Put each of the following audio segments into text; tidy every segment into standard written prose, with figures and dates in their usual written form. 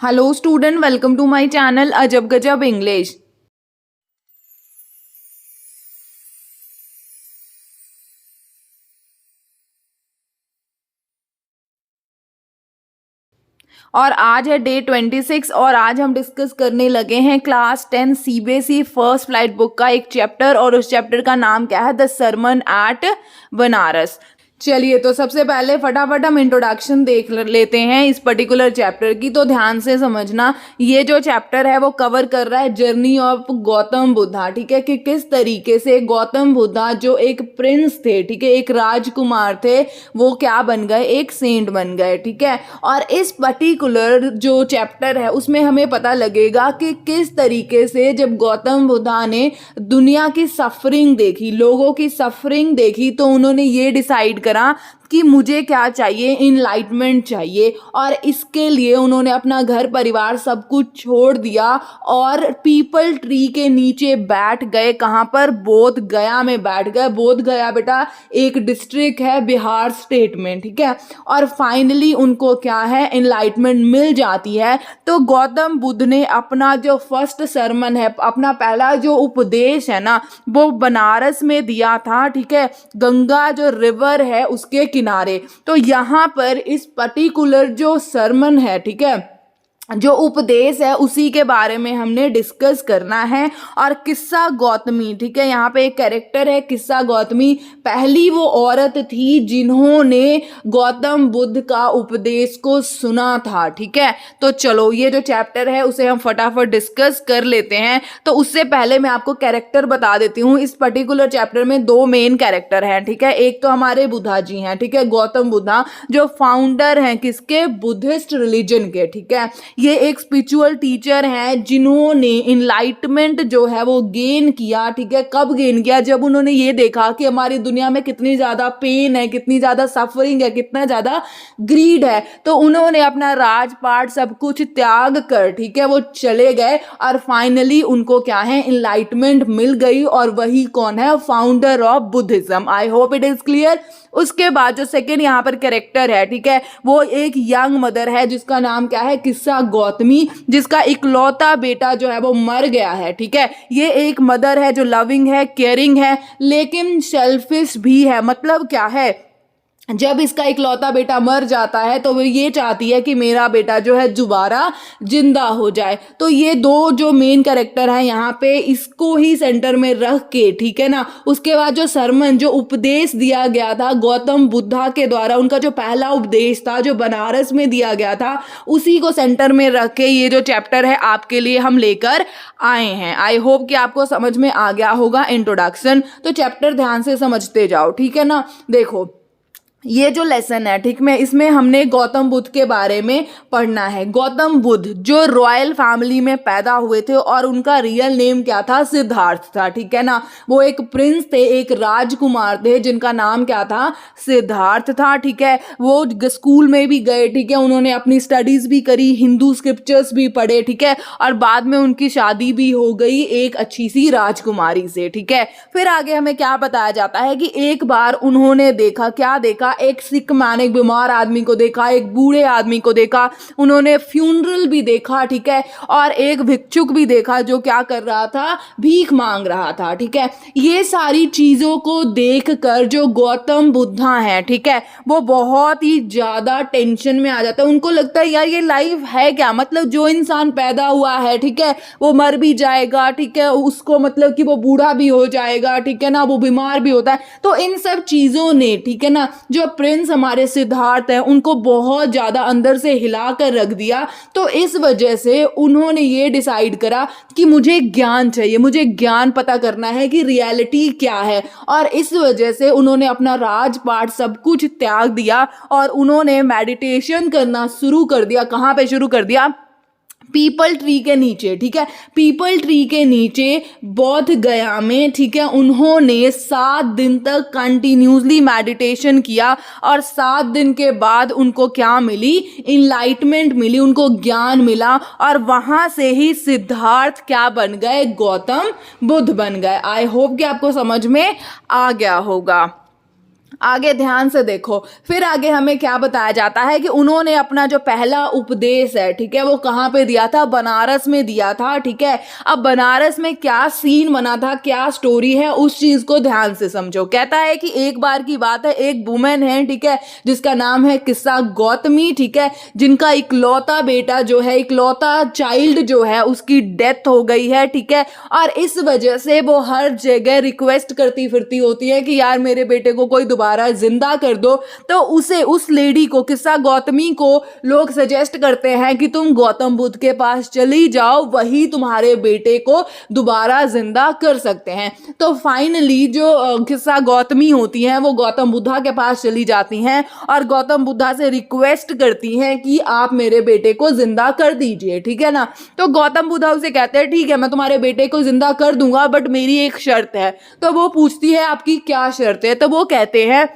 Hello student, welcome to my channel Ajab Gajab English. और आज है डे 26 और आज हम डिस्कस करने लगे हैं class 10 CBSE first flight book का एक चैप्टर और उस चैप्टर का नाम क्या है, द सरमन एट बनारस। चलिए तो सबसे पहले फटाफट हम इंट्रोडक्शन देख लेते हैं इस पर्टिकुलर चैप्टर की। तो ध्यान से समझना, ये जो चैप्टर है वो कवर कर रहा है जर्नी ऑफ गौतम बुद्धा, ठीक है, कि किस तरीके से गौतम बुद्धा जो एक प्रिंस थे, ठीक है, एक राजकुमार थे, वो क्या बन गए, एक सेंट बन गए, ठीक है। और इस पर्टिकुलर जो चैप्टर है उसमें हमें पता लगेगा कि किस तरीके से जब गौतम बुद्धा ने दुनिया की सफरिंग देखी, लोगों की सफरिंग देखी, तो उन्होंने ये डिसाइड करा कि मुझे क्या चाहिए, इनलाइटमेंट चाहिए। और इसके लिए उन्होंने अपना घर परिवार सब कुछ छोड़ दिया और पीपल ट्री के नीचे बैठ गए। कहाँ पर? बोध गया में बैठ गए। बोध गया बेटा एक डिस्ट्रिक्ट है बिहार स्टेट में, ठीक है। और फाइनली उनको क्या है, इनलाइटमेंट मिल जाती है। तो गौतम बुद्ध ने अपना जो फर्स्ट सरमन है, अपना पहला जो उपदेश है ना, वो बनारस में दिया था, ठीक है, गंगा जो रिवर है उसके किनारे। तो यहाँ पर इस पर्टिकुलर जो सरमन है, ठीक है, जो उपदेश है उसी के बारे में हमने डिस्कस करना है। और किस्सा गौतमी, ठीक है, यहाँ पे एक कैरेक्टर है किस्सा गौतमी, पहली वो औरत थी जिन्होंने गौतम बुद्ध का उपदेश को सुना था, ठीक है। तो चलो ये जो चैप्टर है उसे हम फटाफट डिस्कस कर लेते हैं। तो उससे पहले मैं आपको कैरेक्टर बता देती हूँ। इस पर्टिकुलर चैप्टर में दो मेन कैरेक्टर हैं, ठीक है। एक तो हमारे बुद्धा जी हैं, ठीक है, गौतम बुद्धा जो फाउंडर हैं किसके, बुद्धिस्ट रिलीजन के, ठीक है। ये एक स्पिरिचुअल टीचर हैं जिन्होंने इनलाइटमेंट जो है वो गेन किया, ठीक है। कब गेन किया? जब उन्होंने ये देखा कि हमारी दुनिया में कितनी ज्यादा पेन है, कितनी ज्यादा सफरिंग है, कितना ज्यादा ग्रीड है। तो उन्होंने अपना राजपाट सब कुछ त्याग कर, ठीक है, वो चले गए और फाइनली उनको क्या है, इनलाइटमेंट मिल गई। और वही कौन है, founder of Buddhism. I hope it is clear. उसके बाद जो सेकेंड यहाँ पर कैरेक्टर है, ठीक है, वो एक यंग मदर है जिसका नाम क्या है, किस्सा गौतमी, जिसका इकलौता बेटा जो है वो मर गया है, ठीक है। ये एक मदर है जो लविंग है, केयरिंग है, लेकिन सेल्फिश भी है। मतलब क्या है, जब इसका इकलौता बेटा मर जाता है तो वो ये चाहती है कि मेरा बेटा जो है दोबारा जिंदा हो जाए। तो ये दो जो मेन कैरेक्टर हैं यहाँ पे, इसको ही सेंटर में रख के, ठीक है ना। उसके बाद जो सरमन, जो उपदेश दिया गया था गौतम बुद्धा के द्वारा, उनका जो पहला उपदेश था जो बनारस में दिया गया था, उसी को सेंटर में रख के ये जो चैप्टर है आपके लिए हम लेकर आए हैं। आई होप कि आपको समझ में आ गया होगा इंट्रोडक्शन। तो चैप्टर ध्यान से समझते जाओ, ठीक है ना। देखो ये जो लेसन है, ठीक में, इसमें हमने गौतम बुद्ध के बारे में पढ़ना है। गौतम बुद्ध जो रॉयल फैमिली में पैदा हुए थे और उनका रियल नेम क्या था, सिद्धार्थ था, ठीक है ना। वो एक प्रिंस थे, एक राजकुमार थे जिनका नाम क्या था, सिद्धार्थ था, ठीक है। वो स्कूल में भी गए, ठीक है, उन्होंने अपनी स्टडीज भी करी, हिंदू स्क्रिप्चर्स भी पढ़े, ठीक है। और बाद में उनकी शादी भी हो गई एक अच्छी सी राजकुमारी से, ठीक है। फिर आगे हमें क्या बताया जाता है कि एक बार उन्होंने देखा, क्या देखा, एक सिक मैन, एक बीमार आदमी को देखा, एक बूढ़े आदमी को देखा, उन्होंने फ्यूनरल भी देखा, ठीक है। और एक भिक्षुक भी देखा जो क्या कर रहा था, भीख मांग रहा था, ठीक है। ये सारी चीजों को देखकर जो गौतम बुद्धा है, ठीक है, वो बहुत ही ज्यादा टेंशन में आ जाता है। उनको लगता है यार ये लाइफ है क्या, मतलब जो इंसान पैदा हुआ है, ठीक है, वो मर भी जाएगा, ठीक है, उसको मतलब कि वो बूढ़ा भी हो जाएगा, ठीक है ना, वो बीमार भी होता है। तो इन सब चीजों ने, ठीक है ना, जो प्रिंस हमारे सिद्धार्थ हैं उनको बहुत ज्यादा अंदर से हिला कर रख दिया। तो इस वजह से उन्होंने ये डिसाइड करा कि मुझे ज्ञान चाहिए, मुझे ज्ञान पता करना है कि रियलिटी क्या है। और इस वजह से उन्होंने अपना राजपाट सब कुछ त्याग दिया और उन्होंने मेडिटेशन करना शुरू कर दिया। कहाँ पे शुरू कर दिया? पीपल ट्री के नीचे, ठीक है, पीपल ट्री के नीचे बोध गया में, ठीक है। उन्होंने 7 दिन तक कंटिन्यूसली मेडिटेशन किया और 7 दिन के बाद उनको क्या मिली, इनलाइटमेंट मिली, उनको ज्ञान मिला। और वहां से ही सिद्धार्थ क्या बन गए, गौतम बुद्ध बन गए। आई होप कि आपको समझ में आ गया होगा। आगे ध्यान से देखो, फिर आगे हमें क्या बताया जाता है कि उन्होंने अपना जो पहला उपदेश है, ठीक है, वो कहाँ पे दिया था? बनारस में दिया था, ठीक है। अब बनारस में क्या सीन बना था, क्या स्टोरी है, उस चीज को ध्यान से समझो। कहता है कि एक बार की बात है, एक वुमेन है, ठीक है, जिसका नाम है किस्सा गौतमी, ठीक है, जिनका इकलौता बेटा जो है, इकलौता चाइल्ड जो है, उसकी डेथ हो गई है, ठीक है। और इस वजह से वो हर जगह रिक्वेस्ट करती फिरती होती है कि यार मेरे बेटे को कोई दोबारा जिंदा कर दो। तो उस लेडी को, किस्सा गौतमी को लोग सजेस्ट करते हैं कि तुम गौतम बुद्ध के पास चली जाओ, वही तुम्हारे बेटे को दोबारा जिंदा कर सकते हैं। तो फाइनली जो किस्सा गौतमी होती हैं वो गौतम बुद्धा के पास चली जाती हैं और गौतम बुद्धा से रिक्वेस्ट करती हैं कि आप मेरे बेटे को जिंदा कर दीजिए, ठीक है ना। तो गौतम बुद्धा उसे कहते हैं ठीक है, मैं तुम्हारे बेटे को जिंदा कर दूंगा, बट मेरी एक शर्त है। तो वो पूछती है आपकी क्या शर्त है? तो वो कहते हैं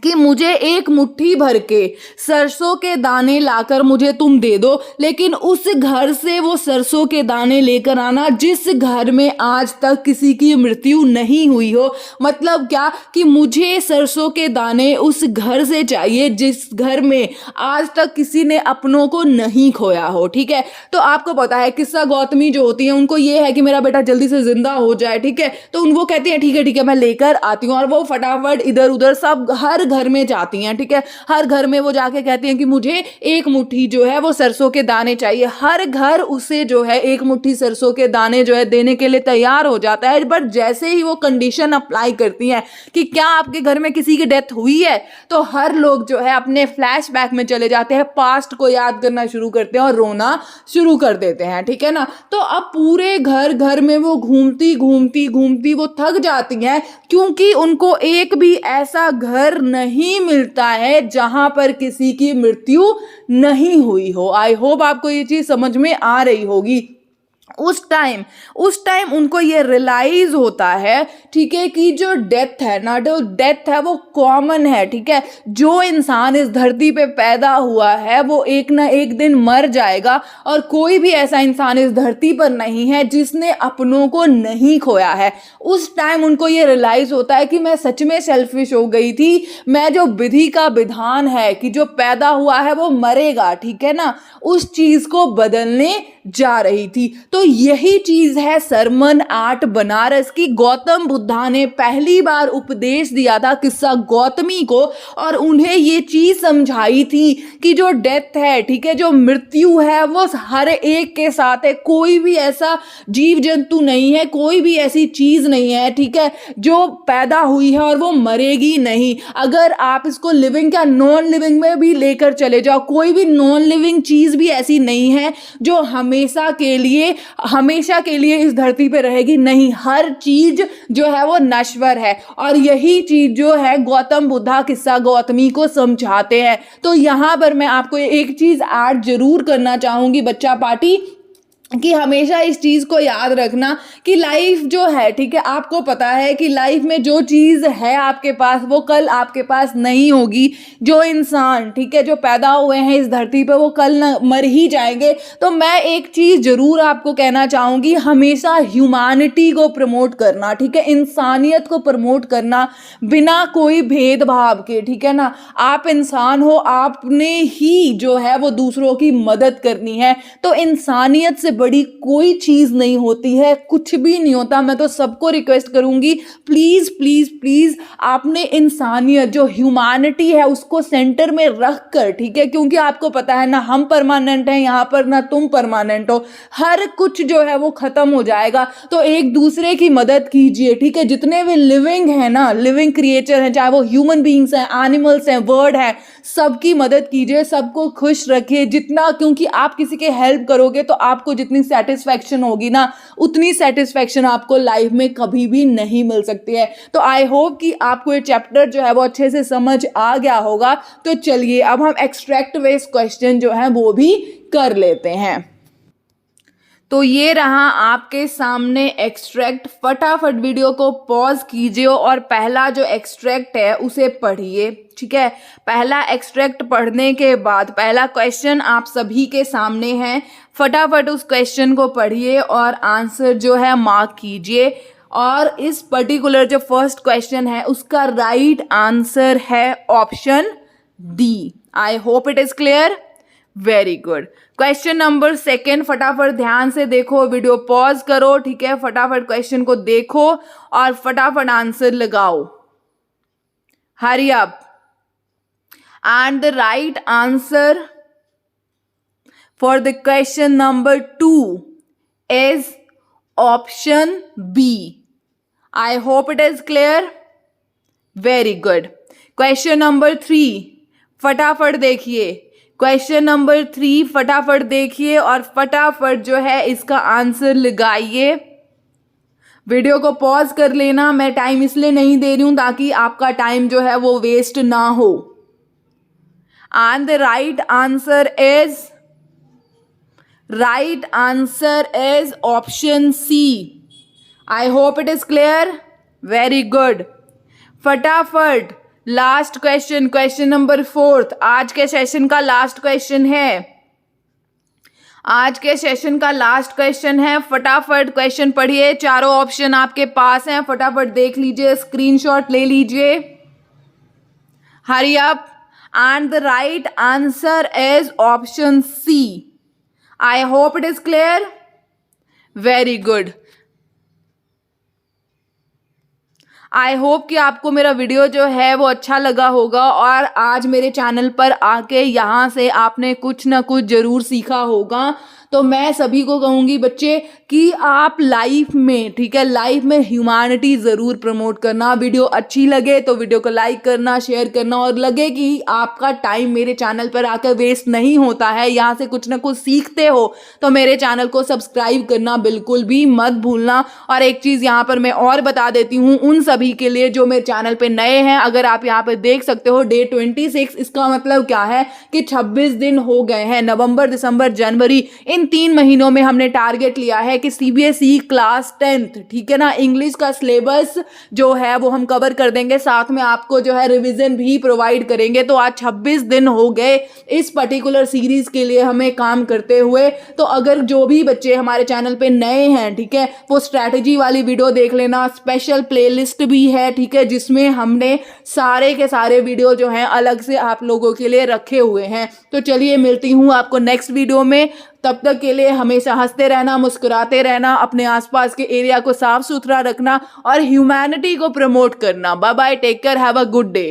कि मुझे एक मुट्ठी भर के सरसों के दाने लाकर मुझे तुम दे दो, लेकिन उस घर से वो सरसों के दाने लेकर आना जिस घर में आज तक किसी की मृत्यु नहीं हुई हो। मतलब क्या कि मुझे सरसों के दाने उस घर से चाहिए जिस घर में आज तक किसी ने अपनों को नहीं खोया हो, ठीक है। तो आपको पता है किस्सा गौतमी जो होती है उनको ये है कि मेरा बेटा जल्दी से जिंदा हो जाए, ठीक है। तो वो कहते हैं ठीक है मैं लेकर आती हूँ, और वो फटाफट इधर उधर सब हर घर में जाती हैं, ठीक है। हर घर में वो जाके कहती हैं कि मुझे एक मुट्ठी जो है वो सरसों के दाने चाहिए। हर घर उसे जो है एक मुट्ठी सरसों के दाने जो है देने के लिए तैयार हो जाता है। बट जैसे ही वो कंडीशन अप्लाई करती हैं कि क्या आपके घर में किसी की डेथ हुई है, तो हर लोग जो है अपने फ्लैशबैक में चले जाते हैं, पास्ट को याद करना शुरू करते हैं और रोना शुरू कर देते हैं, ठीक है ना। तो अब पूरे घर घर में वो घूमती घूमती घूमती वो थक जाती हैं, क्योंकि उनको एक भी ऐसा घर नहीं मिलता है जहां पर किसी की मृत्यु नहीं हुई हो। आई होप आपको ये चीज समझ में आ रही होगी। उस टाइम उनको ये रियलाइज होता है, ठीक है, कि जो डेथ है ना, जो डेथ है वो कॉमन है, ठीक है। जो इंसान इस धरती पे पैदा हुआ है वो एक ना एक दिन मर जाएगा, और कोई भी ऐसा इंसान इस धरती पर नहीं है जिसने अपनों को नहीं खोया है। उस टाइम उनको ये रियलाइज होता है कि मैं सच में सेल्फिश हो गई थी। मैं जो विधि का विधान है कि जो पैदा हुआ है वो मरेगा, ठीक है ना, उस चीज को बदलने जा रही थी। तो यही चीज है सरमन 8 बनारस की। गौतम बुद्धा ने पहली बार उपदेश दिया था किस्सा गौतमी को, और उन्हें ये चीज समझाई थी कि जो डेथ है, ठीक है, जो मृत्यु है वो हर एक के साथ है। कोई भी ऐसा जीव जंतु नहीं है, कोई भी ऐसी चीज नहीं है, ठीक है, जो पैदा हुई है और वो मरेगी नहीं। अगर आप इसको लिविंग या नॉन लिविंग में भी लेकर चले जाओ, कोई भी नॉन लिविंग चीज भी ऐसी नहीं है जो हमेशा के लिए इस धरती पे रहेगी, नहीं। हर चीज जो है वो नश्वर है, और यही चीज जो है गौतम बुद्धा किस्सा गौतमी को समझाते हैं। तो यहां पर मैं आपको एक चीज ऐड जरूर करना चाहूंगी बच्चा पार्टी, कि हमेशा इस चीज को याद रखना कि लाइफ जो है, ठीक है, आपको पता है कि लाइफ में जो चीज है आपके पास वो कल आपके पास नहीं होगी। जो इंसान, ठीक है, जो पैदा हुए हैं इस धरती पे वो कल न मर ही जाएंगे। तो मैं एक चीज जरूर आपको कहना चाहूंगी, हमेशा ह्यूमैनिटी को प्रमोट करना, ठीक है, इंसानियत को प्रमोट करना बिना कोई भेदभाव के, ठीक है ना। आप इंसान हो, आपने ही जो है वो दूसरों की मदद करनी है। तो इंसानियत से बड़ी कोई चीज नहीं होती है, कुछ भी नहीं होता। मैं तो सबको रिक्वेस्ट करूंगी, प्लीज प्लीज प्लीज आपने इंसानियत, जो ह्यूमैनिटी है, उसको सेंटर में रख कर, ठीक है, क्योंकि आपको पता है ना हम परमानेंट हैं यहाँ पर, ना तुम परमानेंट हो। हर कुछ जो है वो खत्म हो जाएगा। तो एक दूसरे की मदद कीजिए, ठीक है। जितने भी लिविंग है ना, लिविंग क्रिएचर हैं, चाहे वो ह्यूमन बीइंग्स हैं, एनिमल्स हैं, बर्ड हैं, सबकी मदद कीजिए, सबको खुश रखिए जितना, क्योंकि आप किसी के हेल्प करोगे तो आपको जितनी सेटिस्फैक्शन होगी ना, उतनी सेटिस्फैक्शन आपको लाइफ में कभी भी नहीं मिल सकती है। तो आई होप कि आपको ये चैप्टर जो है वो अच्छे से समझ आ गया होगा। तो चलिए अब हम एक्सट्रैक्ट बेस्ड क्वेश्चन जो है वो भी कर लेते हैं। तो ये रहा आपके सामने एक्सट्रैक्ट। फटाफट वीडियो को पॉज कीजिए और पहला जो एक्सट्रैक्ट है उसे पढ़िए, ठीक है। पहला एक्सट्रैक्ट पढ़ने के बाद पहला क्वेश्चन आप सभी के सामने है। फटाफट उस क्वेश्चन को पढ़िए और आंसर जो है मार्क कीजिए। और इस पर्टिकुलर जो फर्स्ट क्वेश्चन है उसका राइट आंसर है option D. I hope it is clear. Very good. Question number second, फटाफट ध्यान से देखो, वीडियो पॉज करो, ठीक है, फटाफट क्वेश्चन को देखो और फटाफट आंसर लगाओ। Hurry up. And the right answer for the question number 2 is option B. I hope it is clear. Very good. Question number 3 फटाफट देखिए, क्वेश्चन नंबर 3 फटाफट देखिए और फटाफट जो है इसका आंसर लगाइए। वीडियो को पॉज कर लेना, मैं टाइम इसलिए नहीं दे रही हूं ताकि आपका टाइम जो है वो वेस्ट ना हो। And the right answer is option C. I hope it is clear. Very good. फटाफट लास्ट क्वेश्चन, क्वेश्चन नंबर 4 आज के सेशन का लास्ट क्वेश्चन है। आज के सेशन का लास्ट क्वेश्चन है। फटाफट क्वेश्चन पढ़िए, चारों ऑप्शन आपके पास हैं, फटाफट देख लीजिए, स्क्रीनशॉट ले लीजिए। Hurry up. And the right answer is option C. I hope it is clear. Very good. I hope कि आपको मेरा वीडियो जो है वो अच्छा लगा होगा और आज मेरे चैनल पर आके यहाँ से आपने कुछ ना कुछ ज़रूर सीखा होगा। तो मैं सभी को कहूँगी बच्चे कि आप लाइफ में, ठीक है, लाइफ में ह्यूमैनिटी ज़रूर प्रमोट करना। वीडियो अच्छी लगे तो वीडियो को लाइक करना, शेयर करना, और लगे कि आपका टाइम मेरे चैनल पर आकर वेस्ट नहीं होता है, यहाँ से कुछ ना कुछ सीखते हो, तो मेरे चैनल को सब्सक्राइब करना बिल्कुल भी मत भूलना। और एक चीज़ यहाँ पर मैं और बता देती हूँ उन सभी के लिए जो मेरे चैनल पर नए हैं, अगर आप यहाँ पर देख सकते हो डे 26, इसका मतलब क्या है कि 26 दिन हो गए हैं। नवंबर, दिसंबर, जनवरी, इन 3 महीनों में हमने टारगेट लिया है कि सीबीएसई क्लास 10th, ठीक है ना, इंग्लिश का सिलेबस जो है वो हम कवर कर देंगे, साथ में आपको जो है रिवीजन भी प्रोवाइड करेंगे। तो आज 26 दिन हो गए इस पर्टिकुलर सीरीज के लिए हमें काम करते हुए। तो अगर जो भी बच्चे हमारे चैनल पे नए हैं, ठीक है, वो स्ट्रैटेजी वाली वीडियो देख लेना। स्पेशल प्लेलिस्ट भी है, ठीक है, जिसमें हमने सारे के सारे वीडियो जो हैं अलग से आप लोगों के लिए रखे हुए हैं। तो चलिए मिलती हूँ आपको नेक्स्ट वीडियो में। तब तक के लिए हमेशा हंसते रहना, मुस्कुराते रहना, अपने आसपास के एरिया को साफ सुथरा रखना और ह्यूमैनिटी को प्रमोट करना। Bye bye, take care, have a good day.